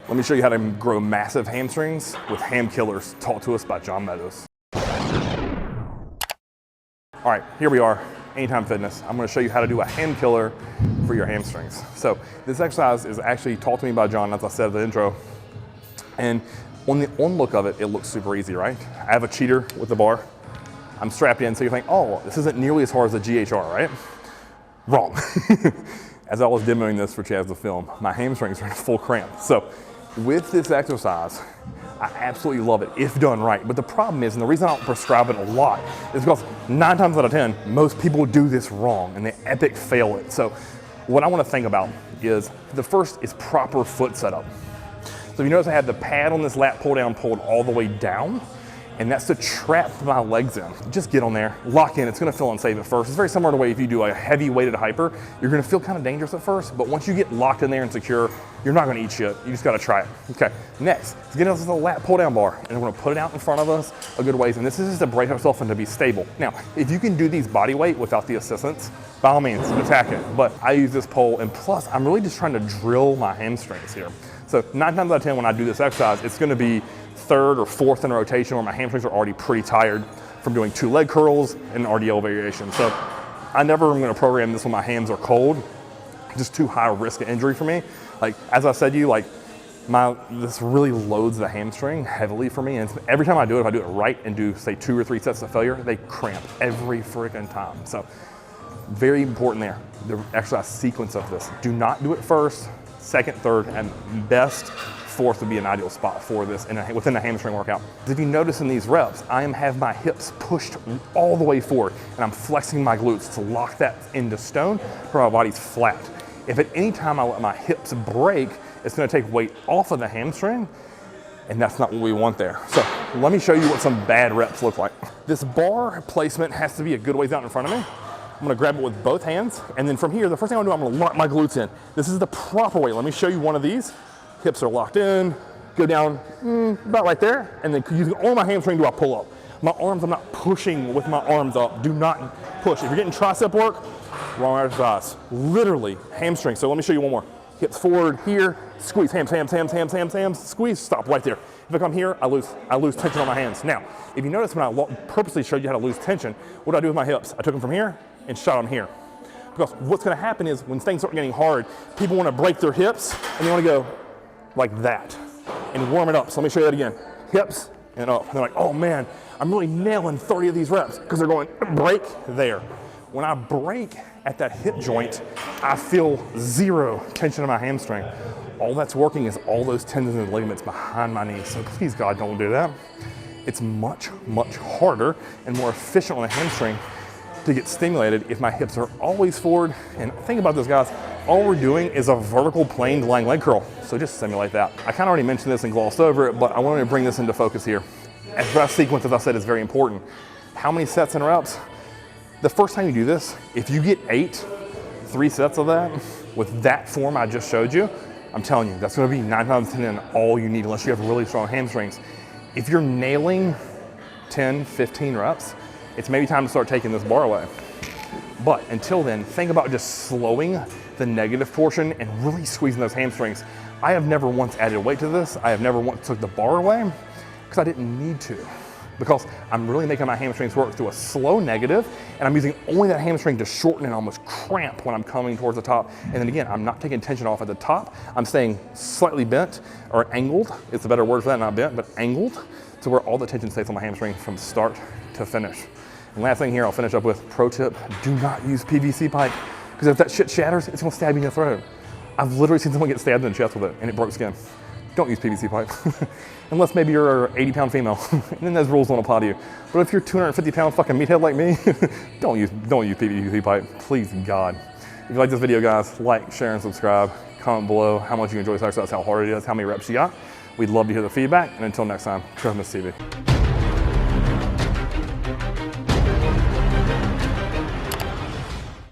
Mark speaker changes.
Speaker 1: Let me show you how to grow massive hamstrings with ham killers taught to us by John Meadows. All right, here we are, Anytime Fitness. I'm gonna show you how to do a ham killer for your hamstrings. So this exercise is actually taught to me by John, as I said in the intro. And on the look of it, it looks super easy, right? I have a cheater with the bar. I'm strapped in, so you think, oh, this isn't nearly as hard as a GHR, right? Wrong. As I was demoing this for Chaz to film, my hamstrings are in full cramp. So with this exercise, I absolutely love it if done right. But the problem is, and the reason I don't prescribe it a lot, is because 9 times out of 10, most people do this wrong and they epic fail it. So what I want to think about is, the first is proper foot setup. So if you notice I had the pad on this lat pull down pulled all the way down, and that's to trap my legs in. Just get on there, lock in. It's gonna feel unsafe at first. It's very similar to the way if you do a heavy weighted hyper, you're gonna feel kind of dangerous at first, but once you get locked in there and secure, you're not gonna eat shit. You just gotta try it. Okay, next, let's get us a lat pull down bar, and we're gonna put it out in front of us a good ways, and this is just to brace ourselves and to be stable. Now, if you can do these body weight without the assistance, by all means, attack it. But I use this pole, and plus, I'm really just trying to drill my hamstrings here. So 9 times out of 10, when I do this exercise, it's gonna be third or fourth in a rotation where my hamstrings are already pretty tired from doing 2 leg curls and RDL variation. So I never am gonna program this when my hams are cold. Just too high risk of injury for me. Like, as I said to you, like, this really loads the hamstring heavily for me. And every time I do it, if I do it right and do, say, 2 or 3 sets of failure, they cramp every freaking time. So very important there, the exercise sequence of this. Do not do it first, second, third, and best, fourth would be an ideal spot for this within a hamstring workout. If you notice in these reps, I have my hips pushed all the way forward, and I'm flexing my glutes to lock that into stone where my body's flat. If at any time I let my hips break, it's gonna take weight off of the hamstring, and that's not what we want there. So let me show you what some bad reps look like. This bar placement has to be a good ways out in front of me. I'm gonna grab it with both hands, and then from here, the first thing I'm gonna do, I'm gonna lock my glutes in. This is the proper way. Let me show you one of these. Hips are locked in, go down about right there, and then using only my hamstring do I pull up. My arms, I'm not pushing with my arms up. Do not push. If you're getting tricep work, wrong exercise. Literally, hamstring. So let me show you one more. Hips forward here, squeeze, hams, squeeze, stop right there. If I come here, I lose tension on my hands. Now, if you notice when I purposely showed you how to lose tension, what do I do with my hips? I took them from here and shot them here. Because what's gonna happen is when things start getting hard, people wanna break their hips and they wanna go like that and warm it up. So let me show you that again. Hips and up. And they're like, oh man, I'm really nailing 30 of these reps because they're going break there. When I break at that hip joint, I feel zero tension in my hamstring. All that's working is all those tendons and ligaments behind my knees. So please God, don't do that. It's much, much harder and more efficient on the hamstring to get stimulated if my hips are always forward. And think about this, guys. All we're doing is a vertical planed lying leg curl. So just simulate that. I kind of already mentioned this and glossed over it, but I wanted to bring this into focus here. Exercise sequence, as I said, is very important. How many sets and reps? The first time you do this, if you get 3 sets of that with that form I just showed you, I'm telling you, that's gonna be 9 times out of 10 all you need unless you have really strong hamstrings. If you're nailing 10, 15 reps, it's maybe time to start taking this bar away. But until then, think about just slowing the negative portion and really squeezing those hamstrings. I have never once added weight to this. I have never once took the bar away because I didn't need to. Because I'm really making my hamstrings work through a slow negative, and I'm using only that hamstring to shorten and almost cramp when I'm coming towards the top. And then again, I'm not taking tension off at the top. I'm staying slightly bent, or angled. It's a better word for that, not bent, but angled, to where all the tension stays on my hamstring from start to finish. And last thing here, I'll finish up with, pro tip, do not use PVC pipe, because if that shit shatters, it's gonna stab you in the throat. I've literally seen someone get stabbed in the chest with it, and it broke skin. Don't use PVC pipe, unless maybe you're an 80-pound female, and then those rules don't apply to you. But if you're 250-pound fucking meathead like me, don't use PVC pipe, please God. If you like this video, guys, like, share, and subscribe. Comment below how much you enjoy this exercise, how hard it is, how many reps you got. We'd love to hear the feedback, and until next time, Christmas TV.